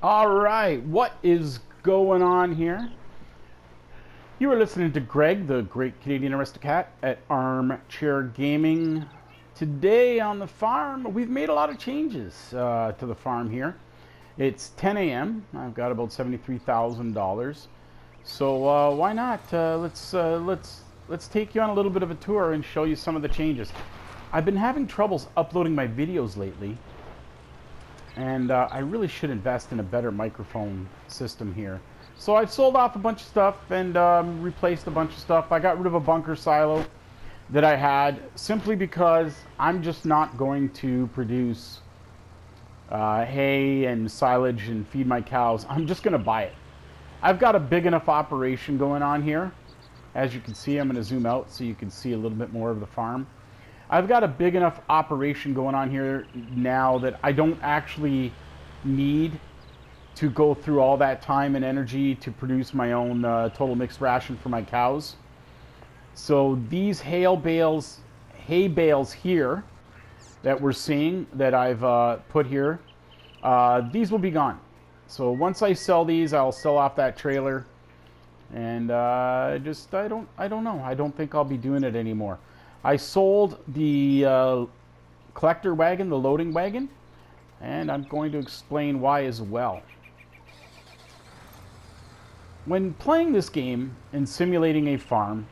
All right, what is going on here? You are listening to Greg, the Great Canadian Aristocat at Armchair Gaming. Today on the farm, we've made a lot of changes to the farm here. It's 10 a.m. I've got about $73,000. So why not? Let's take you on a little bit of a tour and show you some of the changes. I've been having troubles uploading my videos lately. And I really should invest in a better microphone system here. So I've sold off a bunch of stuff and replaced a bunch of stuff. I got rid of a bunker silo that I had simply because I'm just not going to produce hay and silage and feed my cows. I'm just going to buy it. I've got a big enough operation going on here. As you can see, I'm going to zoom out so you can see a little bit more of the farm. I've got a big enough operation going on here now that I don't actually need to go through all that time and energy to produce my own total mixed ration for my cows. So these hay bales here that we're seeing that I've put here, these will be gone. So once I sell these, I'll sell off that trailer, and I don't know. I don't think I'll be doing it anymore. I sold the collector wagon, the loading wagon, and I'm going to explain why as well. When playing this game and simulating a farm,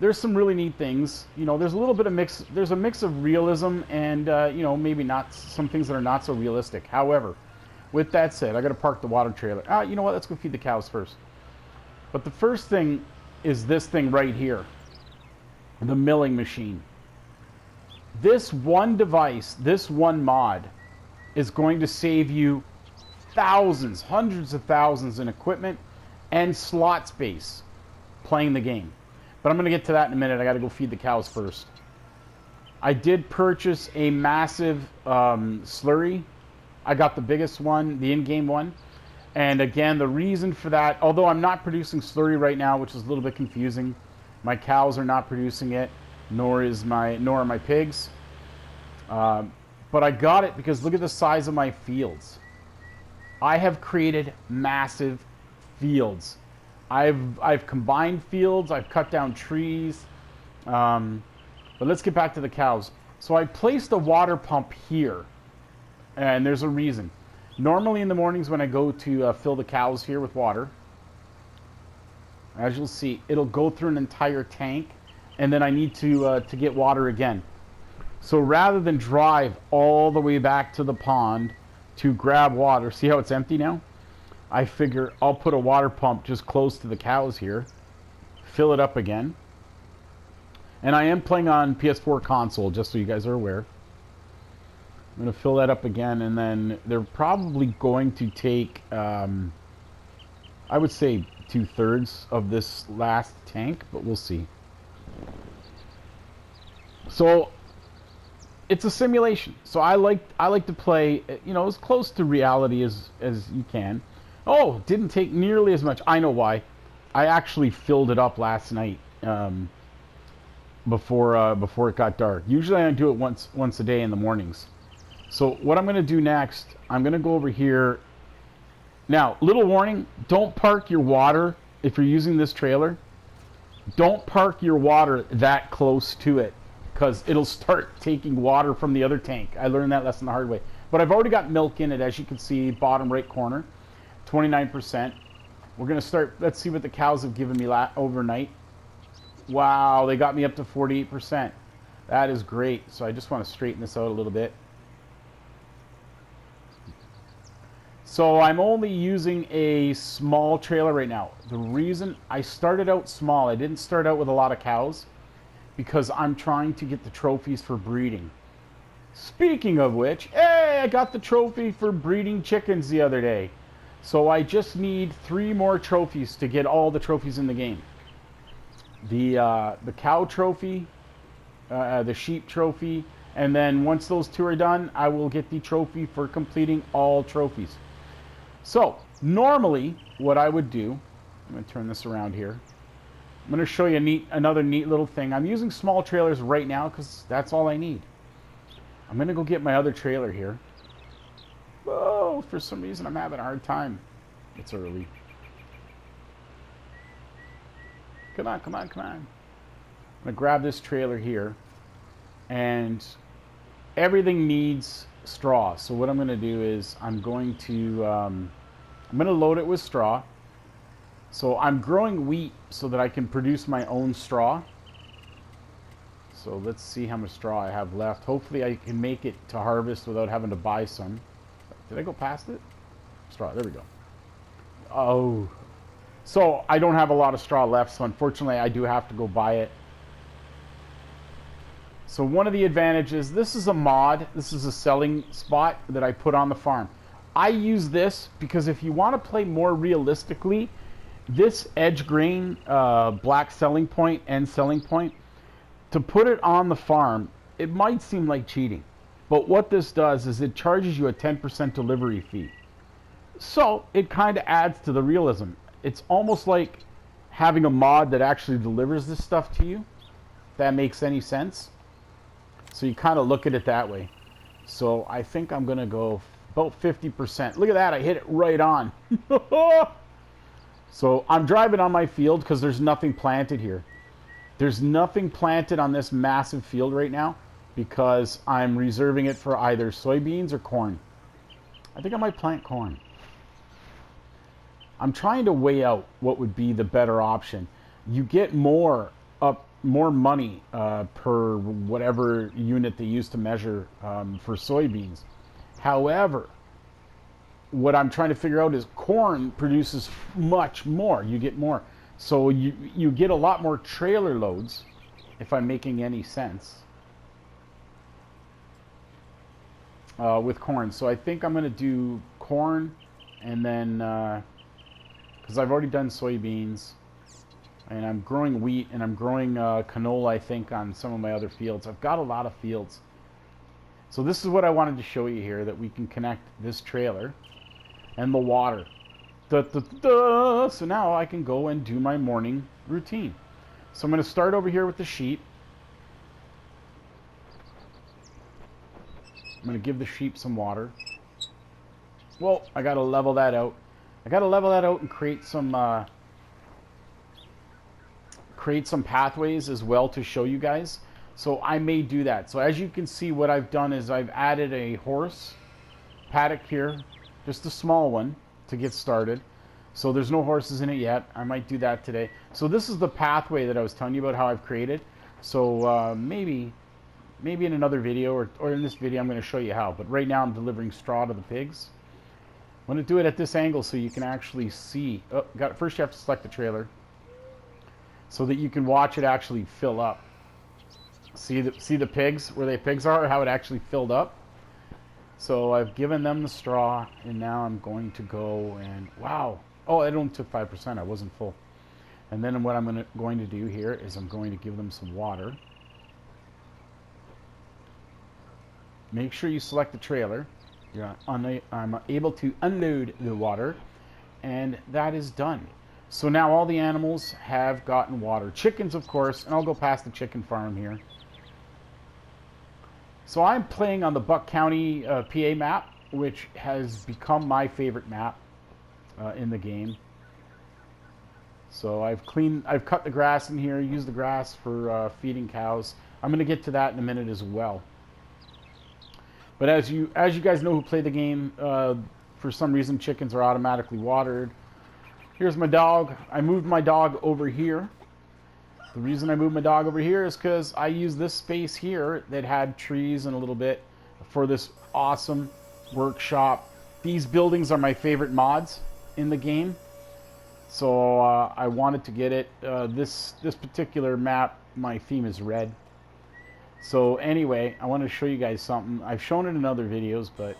there's some really neat things. You know, there's a little bit of mix. There's a mix of realism and you know, maybe not some things that are not so realistic. However, with that said, I got to park the water trailer. You know what? Let's go feed the cows first. But the first thing is this thing right here. The milling machine. This one device, this one mod, is going to save you thousands, hundreds of thousands in equipment and slot space playing the game. But I'm going to get to that in a minute. I got to go feed the cows first. I did purchase a massive slurry. I got the biggest one, the in-game one. And again, the reason for that, although I'm not producing slurry right now, which is a little bit confusing, my cows are not producing it, nor are my pigs. But I got it because look at the size of my fields. I have created massive fields. I've combined fields. I've cut down trees. But let's get back to the cows. So I placed a water pump here, and there's a reason. Normally in the mornings when I go to fill the cows here with water, as you'll see, it'll go through an entire tank, and then I need to get water again. So rather than drive all the way back to the pond to grab water, see how it's empty now? I figure I'll put a water pump just close to the cows here, fill it up again. And I am playing on PS4 console, just so you guys are aware. I'm going to fill that up again, and then they're probably going to take, I would say, 2/3 of this last tank, but we'll see. So it's a simulation. So I like to play, you know, as close to reality as you can. Oh, didn't take nearly as much. I know why. I actually filled it up last night before it got dark. Usually I do it once a day in the mornings. So what I'm going to do next, I'm going to go over here. Now, little warning, don't park your water, if you're using this trailer, don't park your water that close to it, because it'll start taking water from the other tank. I learned that lesson the hard way. But I've already got milk in it, as you can see, bottom right corner, 29%. We're going to start, let's see what the cows have given me overnight. Wow, they got me up to 48%. That is great. So I just want to straighten this out a little bit. So I'm only using a small trailer right now. The reason I started out small, I didn't start out with a lot of cows, because I'm trying to get the trophies for breeding. Speaking of which, hey, I got the trophy for breeding chickens the other day. So I just need 3 more trophies to get all the trophies in the game. The cow trophy, the sheep trophy, and then once those 2 are done, I will get the trophy for completing all trophies. So, normally, what I would do, I'm going to turn this around here. I'm going to show you another neat little thing. I'm using small trailers right now because that's all I need. I'm going to go get my other trailer here. Oh, for some reason I'm having a hard time. It's early. Come on, come on, come on. I'm gonna grab this trailer here, and everything needs straw. So what I'm gonna do is I'm gonna load it with straw. So I'm growing wheat so that I can produce my own straw. So let's see how much straw I have left. Hopefully I can make it to harvest without having to buy some. Did I go past it? Straw, there we go. Oh, so I don't have a lot of straw left, so unfortunately I do have to go buy it. So one of the advantages, this is a mod, this is a selling spot that I put on the farm. I use this because if you want to play more realistically, this edge grain, black selling point, and selling point, to put it on the farm, it might seem like cheating. But what this does is it charges you a 10% delivery fee. So it kind of adds to the realism. It's almost like having a mod that actually delivers this stuff to you, if that makes any sense. So you kind of look at it that way. So I think I'm going to go about 50%. Look at that, I hit it right on. So I'm driving on my field because there's nothing planted here. There's nothing planted on this massive field right now because I'm reserving it for either soybeans or corn. I think I might plant corn. I'm trying to weigh out what would be the better option. You get more money per whatever unit they use to measure for soybeans. However, what I'm trying to figure out is corn produces much more. You get more. So you get a lot more trailer loads, if I'm making any sense, with corn. So I think I'm going to do corn, and then, because I've already done soybeans, and I'm growing wheat, and I'm growing canola, I think, on some of my other fields. I've got a lot of fields. So this is what I wanted to show you here, that we can connect this trailer and the water. So now I can go and do my morning routine. So I'm going to start over here with the sheep. I'm going to give the sheep some water. Well, I got to level that out. I got to level that out and create some pathways as well to show you guys. So I may do that. So as you can see, what I've done is I've added a horse paddock here, just a small one to get started. So there's no horses in it yet. I might do that today. So this is the pathway that I was telling you about, how I've created. So maybe in another video or in this video I'm going to show you how. But right now I'm delivering straw to the pigs. I'm going to do it at this angle so you can actually see. First you have to select the trailer so that you can watch it actually fill up. See the pigs, where the pigs are, how it actually filled up. So I've given them the straw, and now I'm going to go and, wow. Oh, it only took 5%. I wasn't full. And then what I'm going to do here is I'm going to give them some water. Make sure you select the trailer. I'm able to unload the water, and that is done. So now all the animals have gotten water. Chickens, of course, and I'll go past the chicken farm here. So I'm playing on the Buck County, PA map, which has become my favorite map in the game. So I've cut the grass in here, used the grass for feeding cows. I'm going to get to that in a minute as well. But as you guys know who play the game, for some reason chickens are automatically watered. Here's my dog. I moved my dog over here. The reason I moved my dog over here is because I used this space here that had trees and a little bit for this awesome workshop. These buildings are my favorite mods in the game. So I wanted to get it. This particular map, my theme is red. So anyway, I want to show you guys something. I've shown it in other videos, but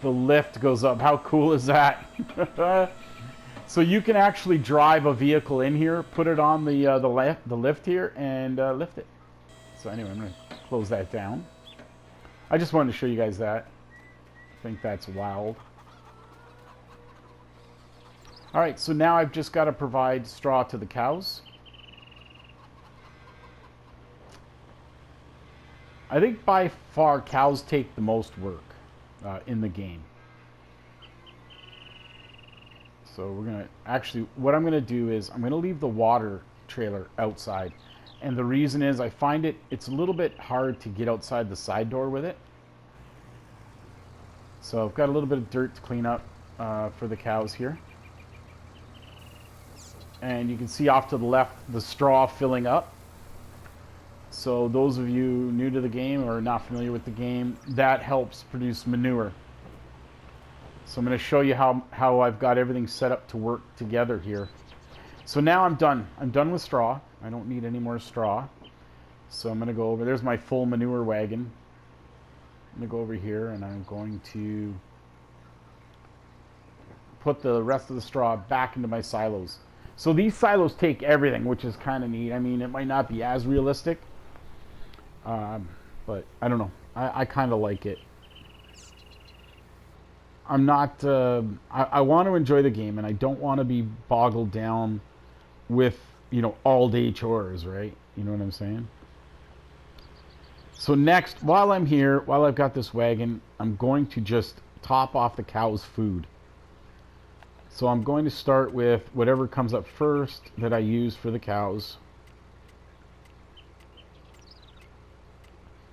the lift goes up. How cool is that? So you can actually drive a vehicle in here, put it on the lift here, and lift it. So anyway, I'm going to close that down. I just wanted to show you guys that. I think that's wild. All right, so now I've just got to provide straw to the cows. I think by far cows take the most work. in the game. So we're gonna actually, what I'm gonna do is I'm gonna leave the water trailer outside, and the reason is I find it's a little bit hard to get outside the side door with it. So I've got a little bit of dirt to clean up for the cows here. And you can see off to the left the straw filling up. So those of you new to the game or not familiar with the game, that helps produce manure. So I'm going to show you how I've got everything set up to work together here. So now I'm done. I'm done with straw. I don't need any more straw. So I'm going to go over. There's my full manure wagon. I'm going to go over here and I'm going to put the rest of the straw back into my silos. So these silos take everything, which is kind of neat. I mean, it might not be as realistic, but I don't know. I kind of like it. I'm not... I want to enjoy the game, and I don't want to be boggled down with, you know, all-day chores, right? You know what I'm saying? So next, while I'm here, while I've got this wagon, I'm going to just top off the cows' food. So I'm going to start with whatever comes up first that I use for the cows.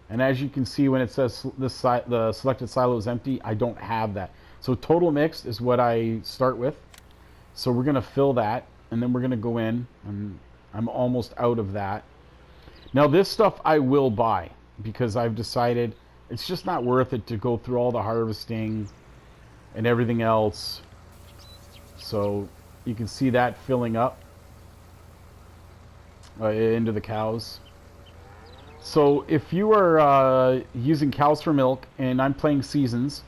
And as you can see, when it says the selected silo is empty, I don't have that. So total mixed is what I start with. So we're going to fill that, and then we're going to go in, and I'm almost out of that. Now this stuff I will buy, because I've decided it's just not worth it to go through all the harvesting and everything else. So you can see that filling up into the cows. So if you are using cows for milk and I'm playing seasons,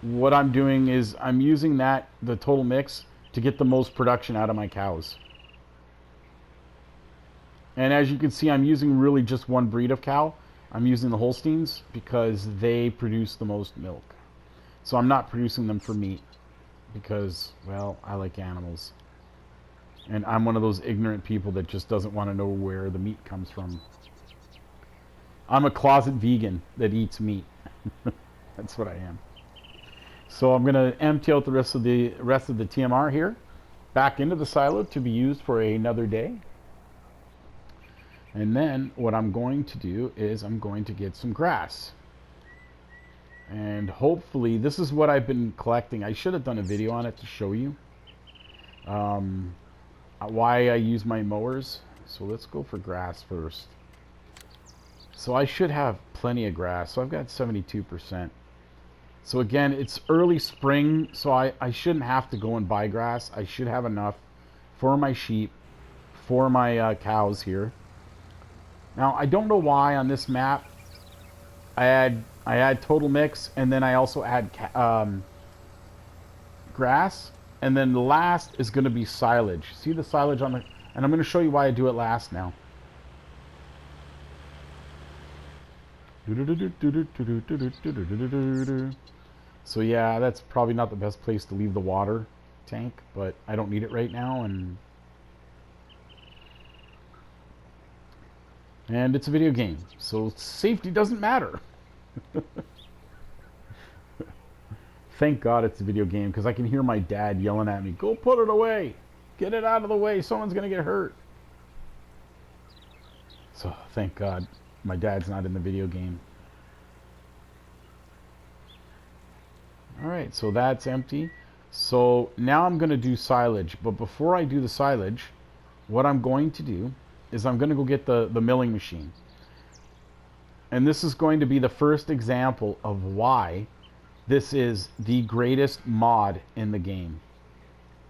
what I'm doing is I'm using the total mix to get the most production out of my cows. And as you can see, I'm using really just one breed of cow. I'm using the Holsteins because they produce the most milk. So I'm not producing them for meat because, well, I like animals. And I'm one of those ignorant people that just doesn't want to know where the meat comes from. I'm a closet vegan that eats meat. That's what I am. So I'm going to empty out the rest of the TMR here back into the silo to be used for another day. And then what I'm going to do is I'm going to get some grass. And hopefully, this is what I've been collecting. I should have done a video on it to show you why I use my mowers. So let's go for grass first. So I should have plenty of grass. So I've got 72%. So again, it's early spring, so I shouldn't have to go and buy grass. I should have enough for my sheep, for my cows here. Now, I don't know why on this map I add total mix, and then I also add grass, and then the last is going to be silage. See the silage on the... And I'm going to show you why I do it last now. So yeah, that's probably not the best place to leave the water tank, but I don't need it right now, and it's a video game, so safety doesn't matter. Thank God it's a video game, because I can hear my dad yelling at me, "Go put it away! Get it out of the way! Someone's gonna get hurt!" So thank God my dad's not in the video game. Alright, so that's empty. So now I'm gonna do silage, but before I do the silage, what I'm going to do is I'm gonna go get the milling machine. And this is going to be the first example of why this is the greatest mod in the game.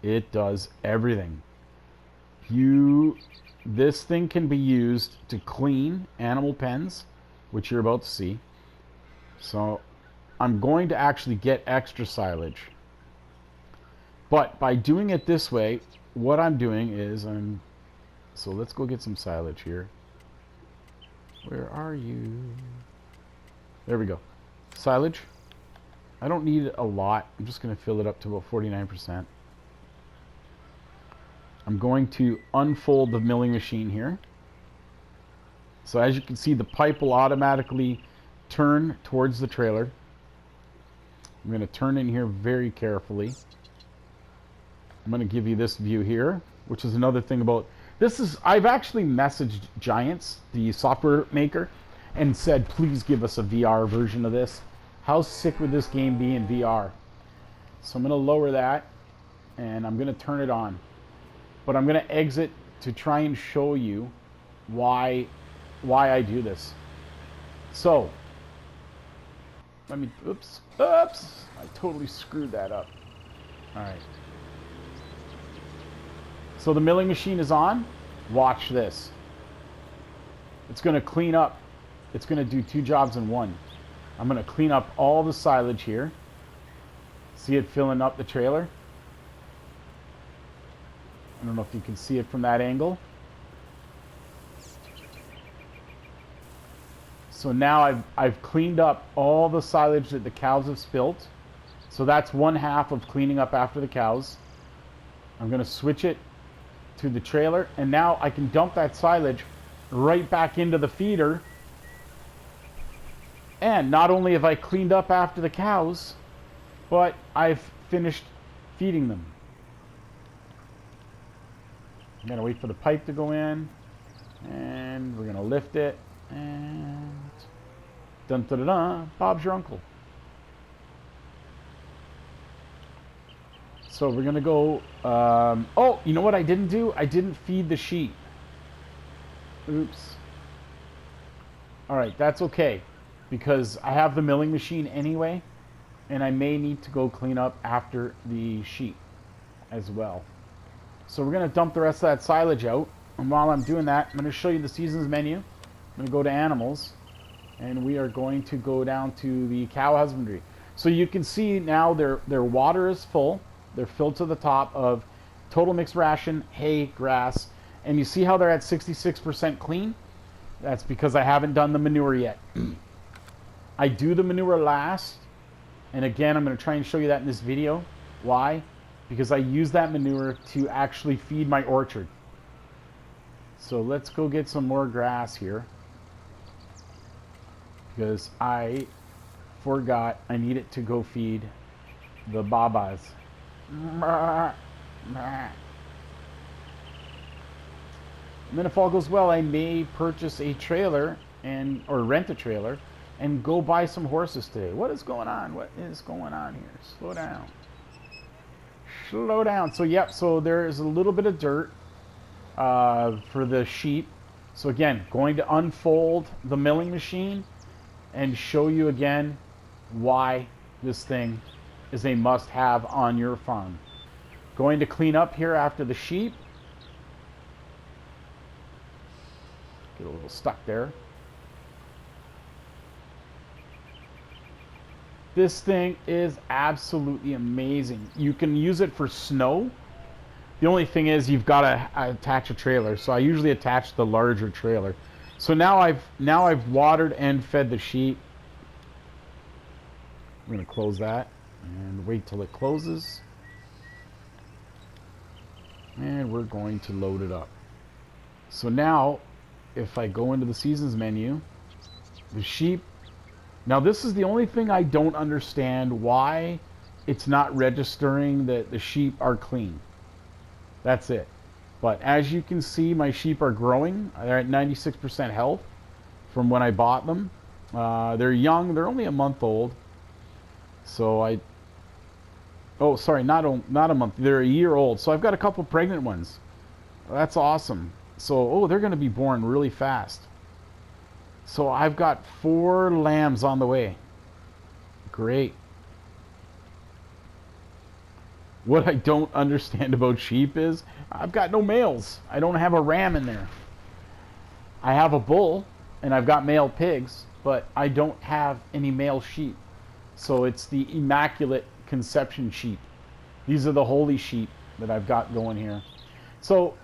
It does everything. This thing can be used to clean animal pens, which you're about to see. So I'm going to actually get extra silage. But by doing it this way, what I'm doing is so let's go get some silage here. Where are you? There we go. Silage. I don't need a lot. I'm just going to fill it up to about 49%. I'm going to unfold the milling machine here. So as you can see, the pipe will automatically turn towards the trailer. I'm going to turn in here very carefully. I'm going to give you this view here, which is another thing about this is I've actually messaged Giants, the software maker, and said, please give us a VR version of this. How sick would this game be in VR? So I'm going to lower that, and I'm going to turn it on. But I'm going to exit to try and show you why I do this. So, oops, I totally screwed that up. All right. So the milling machine is on. Watch this. It's going to clean up. It's going to do two jobs in one. I'm going to clean up all the silage here. See it filling up the trailer? I don't know if you can see it from that angle. So now I've cleaned up all the silage that the cows have spilt. So that's one half of cleaning up after the cows. I'm going to switch it to the trailer, and now I can dump that silage right back into the feeder. And not only have I cleaned up after the cows, but I've finished feeding them. I'm going to wait for the pipe to go in, and we're going to lift it, and dun dun dun dun, Bob's your uncle. So we're going to go, oh, you know what I didn't do? I didn't feed the sheep. Oops. All right, that's okay, because I have the milling machine anyway, and I may need to go clean up after the sheep as well. So we're going to dump the rest of that silage out, and while I'm doing that, I'm going to show you the seasons menu. I'm going to go to animals, and we are going to go down to the cow husbandry. So you can see now their water is full. They're filled to the top of total mixed ration, hay, grass, and you see how they're at 66% clean? That's because I haven't done the manure yet. I do the manure last, and again, I'm going to try and show you that in this video. Why? Because I use that manure to actually feed my orchard. So let's go get some more grass here, because I forgot I need it to go feed the babas. And then if all goes well, I may purchase a trailer or rent a trailer and go buy some horses today. What is going on? What is going on here? Slow down. Slow down. So yep, so there is a little bit of dirt for the sheep. So again, going to unfold the milling machine and show you again why this thing is a must-have on your farm. Going to clean up here after the sheep. Get a little stuck there. This thing is absolutely amazing. You can use it for snow. The only thing is you've got to attach a trailer. So I usually attach the larger trailer. So now I've watered and fed the sheep. I'm going to close that and wait till it closes. And we're going to load it up. So now if I go into the seasons menu, the sheep, now this is the only thing I don't understand, why it's not registering that the sheep are clean. That's it. But as you can see, my sheep are growing. They're at 96% health from when I bought them. They're young. They're only a month old. So oh, sorry, not a month. They're a year old. So I've got a couple pregnant ones. That's awesome. So, oh, they're going to be born really fast. So I've got 4 lambs on the way. Great. What I don't understand about sheep is I've got no males. I don't have a ram in there. I have a bull and I've got male pigs, but I don't have any male sheep. So it's the Immaculate Conception sheep. These are the holy sheep that I've got going here. So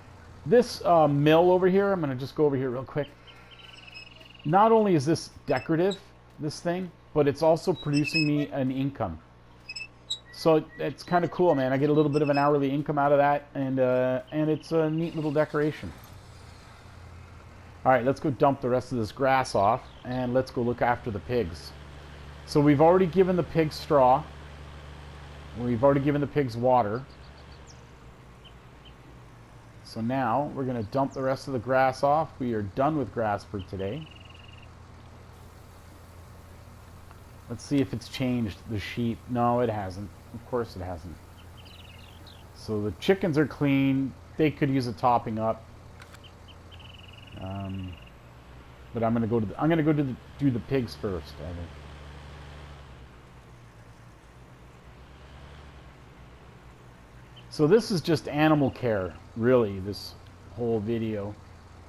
this mill over here, I'm going to just go over here real quick. Not only is this decorative, this thing, but it's also producing me an income. So it's kind of cool, man. I get a little bit of an hourly income out of that, and it's a neat little decoration. All right, let's go dump the rest of this grass off, and let's go look after the pigs. So we've already given the pigs straw. We've already given the pigs water. So now we're going to dump the rest of the grass off. We are done with grass for today. Let's see if it's changed the sheep. No, it hasn't. Of course it hasn't. So the chickens are clean. They could use a topping up. But I'm gonna go to do the pigs first, I think. So this is just animal care, really. This whole video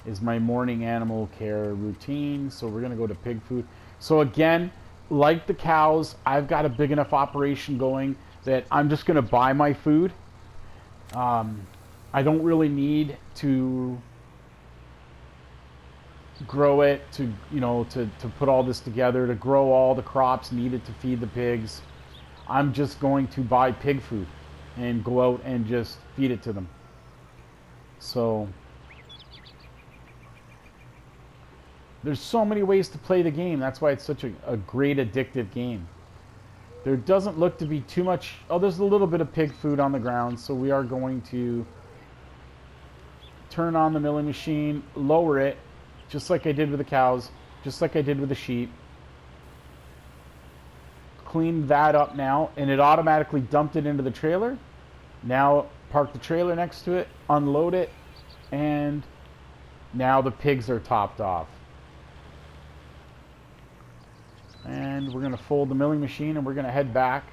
is my morning animal care routine. So we're gonna go to pig food. So again, like the cows, I've got a big enough operation going that I'm just gonna buy my food. I don't really need to grow it, to put all this together, to grow all the crops needed to feed the pigs. I'm just going to buy pig food and go out and just feed it to them. So there's so many ways to play the game. That's why it's such a great addictive game. There doesn't look to be too much. Oh, there's a little bit of pig food on the ground, so we are going to turn on the milling machine, lower it, just like I did with the cows, just like I did with the sheep. Clean that up now, and it automatically dumped it into the trailer. Now park the trailer next to it, unload it, and now the pigs are topped off. And we're going to fold the milling machine and we're going to head back.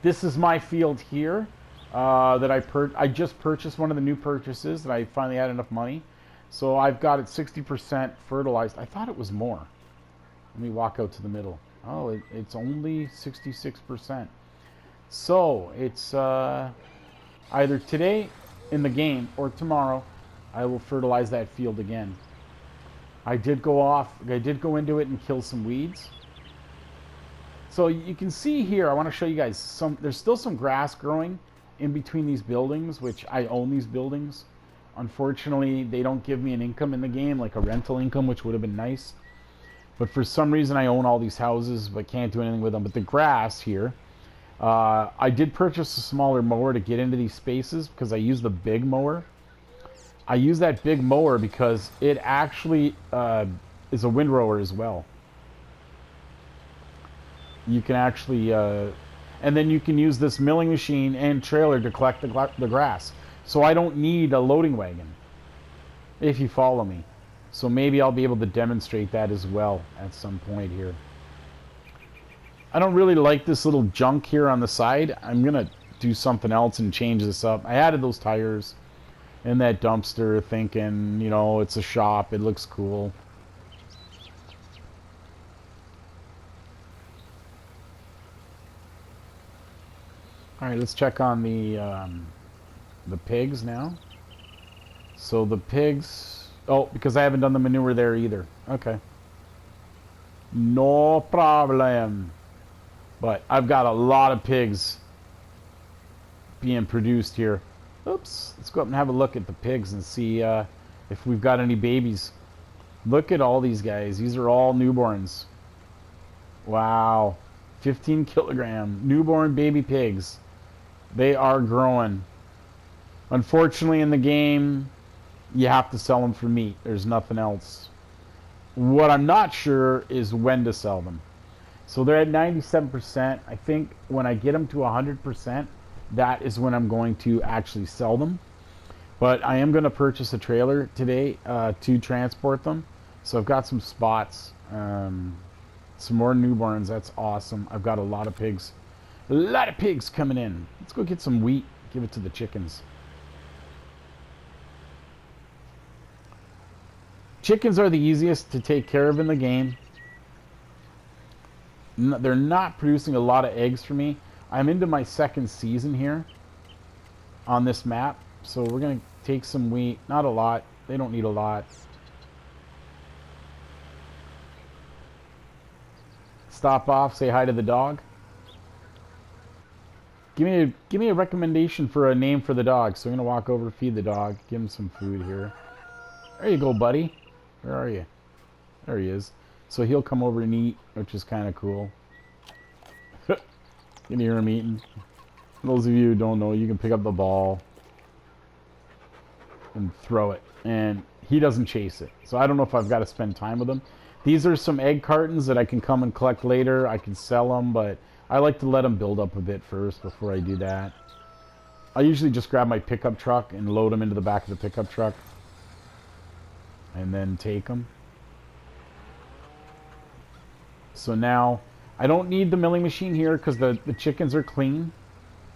This is my field here that I just purchased, one of the new purchases that I finally had enough money. So I've got it 60% fertilized. I thought it was more. Let me walk out to the middle. Oh, it's only 66%. So it's either today in the game or tomorrow I will fertilize that field again. I did go into it and kill some weeds. So you can see here, I want to show you guys there's still some grass growing in between these buildings, which I own these buildings. Unfortunately, they don't give me an income in the game, like a rental income, which would have been nice. But for some reason, I own all these houses, but can't do anything with them. But the grass here, I did purchase a smaller mower to get into these spaces because I use the big mower. I use that big mower because it actually is a windrower as well. You can actually, and then you can use this milling machine and trailer to collect the grass. So I don't need a loading wagon, if you follow me. So maybe I'll be able to demonstrate that as well at some point here. I don't really like this little junk here on the side. I'm going to do something else and change this up. I added those tires in that dumpster thinking, you know, it's a shop. It looks cool. All right, let's check on the pigs now. So the pigs, oh, because I haven't done the manure there either. Okay. No problem. But I've got a lot of pigs being produced here. Oops. Let's go up and have a look at the pigs and see if we've got any babies. Look at all these guys. These are all newborns. Wow. 15 kilogram newborn baby pigs. They are growing. Unfortunately, in the game, you have to sell them for meat. There's nothing else. What I'm not sure is when to sell them. So they're at 97%. I think when I get them to 100%, that is when I'm going to actually sell them. But I am going to purchase a trailer today to transport them. So I've got some spots, some more newborns. That's awesome. I've got a lot of pigs. A lot of pigs coming in. Let's go get some wheat. Give it to the chickens. Chickens are the easiest to take care of in the game. They're not producing a lot of eggs for me. I'm into my second season here on this map. So we're going to take some wheat. Not a lot. They don't need a lot. Stop off. Say hi to the dog. Give me a recommendation for a name for the dog. So I'm going to walk over, feed the dog. Give him some food here. There you go, buddy. Where are you? There he is. So he'll come over and eat, which is kind of cool. You can hear him eating. For those of you who don't know, you can pick up the ball and throw it, and he doesn't chase it. So I don't know if I've got to spend time with him. These are some egg cartons that I can come and collect later. I can sell them, but I like to let them build up a bit first before I do that. I usually just grab my pickup truck and load them into the back of the pickup truck and then take them. So now I don't need the milling machine here because the chickens are clean.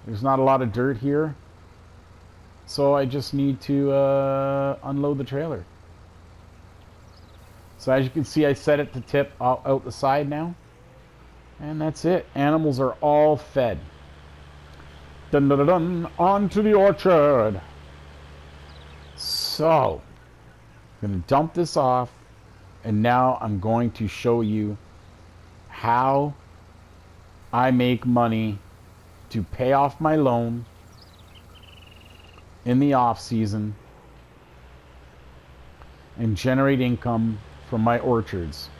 There's not a lot of dirt here. So I just need to unload the trailer. So as you can see, I set it to tip out the side now. And that's it. Animals are all fed. Dun dun dun dun. On to the orchard. So, I'm going to dump this off. And now I'm going to show you how I make money to pay off my loan in the off season and generate income from my orchards.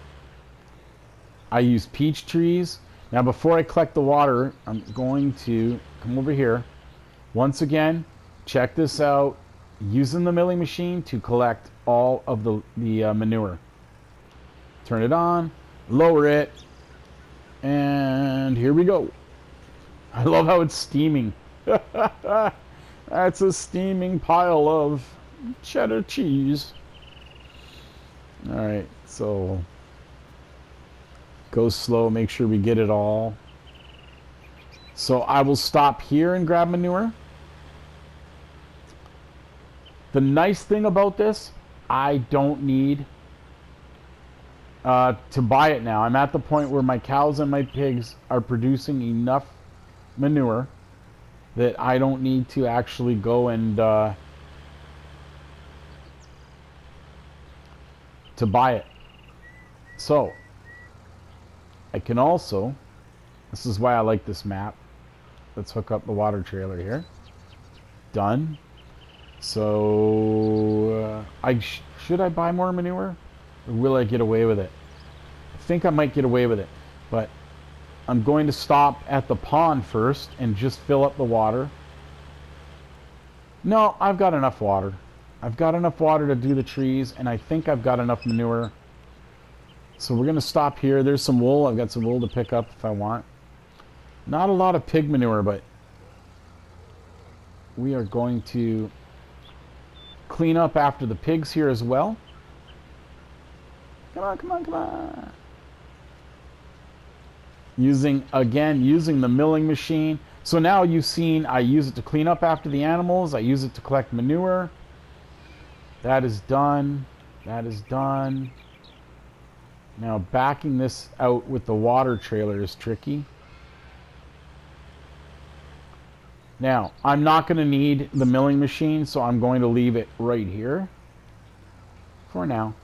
I use peach trees. Now before I collect the water, I'm going to come over here. Once again, check this out. Using the milling machine to collect all of the manure. Turn it on, lower it, and here we go. I love how it's steaming. That's a steaming pile of cheddar cheese. Alright, so go slow, make sure we get it all. So I will stop here and grab manure. The nice thing about this, I don't need to buy it now. I'm at the point where my cows and my pigs are producing enough manure that I don't need to actually go and to buy it. So I can also, this is why I like this map. Let's hook up the water trailer here. Done. So should I buy more manure, or will I get away with it? I think I might get away with it, but I'm going to stop at the pond first and just fill up the water. No, I've got enough water. I've got enough water to do the trees, and I think I've got enough manure. So we're going to stop here. There's some wool. I've got some wool to pick up if I want. Not a lot of pig manure, but we are going to clean up after the pigs here as well. Come on, come on, come on. Using the milling machine. So now you've seen I use it to clean up after the animals. I use it to collect manure. That is done. That is done. Now backing this out with the water trailer is tricky. Now, I'm not going to need the milling machine, so I'm going to leave it right here for now.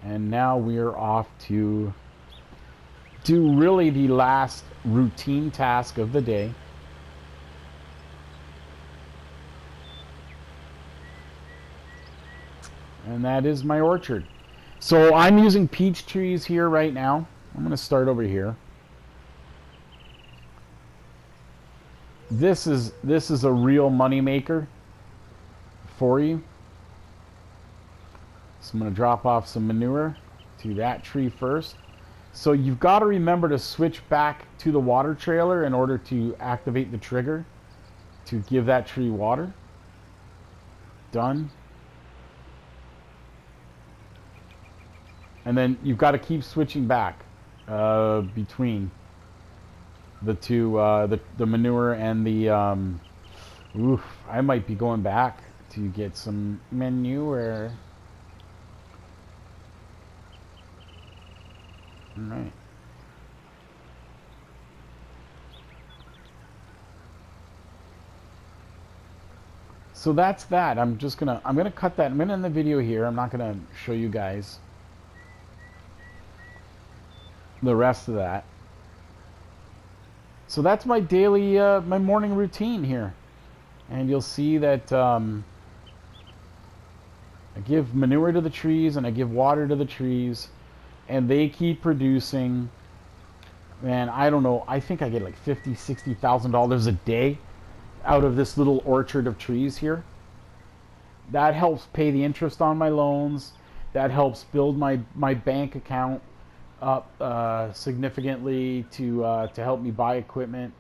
And now we're off to do really the last routine task of the day. And that is my orchard. So I'm using peach trees here right now. I'm going to start over here. This is a real money maker for you. So I'm going to drop off some manure to that tree first. So you've got to remember to switch back to the water trailer in order to activate the trigger to give that tree water. Done. And then you've got to keep switching back between the two, the manure and the, I might be going back to get some manure. All right. So that's that. I'm gonna cut that. I'm gonna end the video here. I'm not gonna show you guys the rest of that. So that's my daily, my morning routine here. And you'll see that I give manure to the trees and I give water to the trees, and they keep producing And I don't know, I think I get like $50,000, $60,000 a day out of this little orchard of trees here. That helps pay the interest on my loans. That helps build my bank account up significantly to help me buy equipment.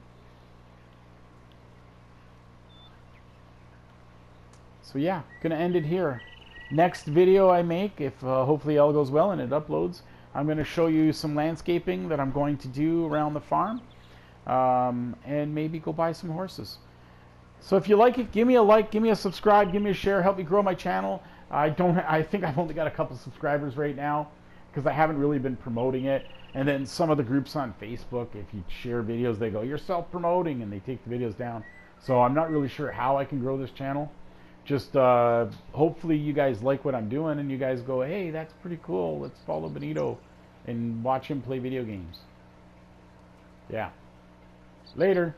So yeah, gonna end it here. Next video I make, if hopefully all goes well and it uploads, I'm going to show you some landscaping that I'm going to do around the farm, and maybe go buy some horses. So if you like it, give me a like, give me a subscribe, give me a share, help me grow my channel. I think I've only got a couple subscribers right now because I haven't really been promoting it. And then some of the groups on Facebook, if you share videos, they go, you're self-promoting, and they take the videos down. So I'm not really sure how I can grow this channel. Just hopefully you guys like what I'm doing and you guys go, hey, that's pretty cool. Let's follow Benito and watch him play video games. Yeah. Later.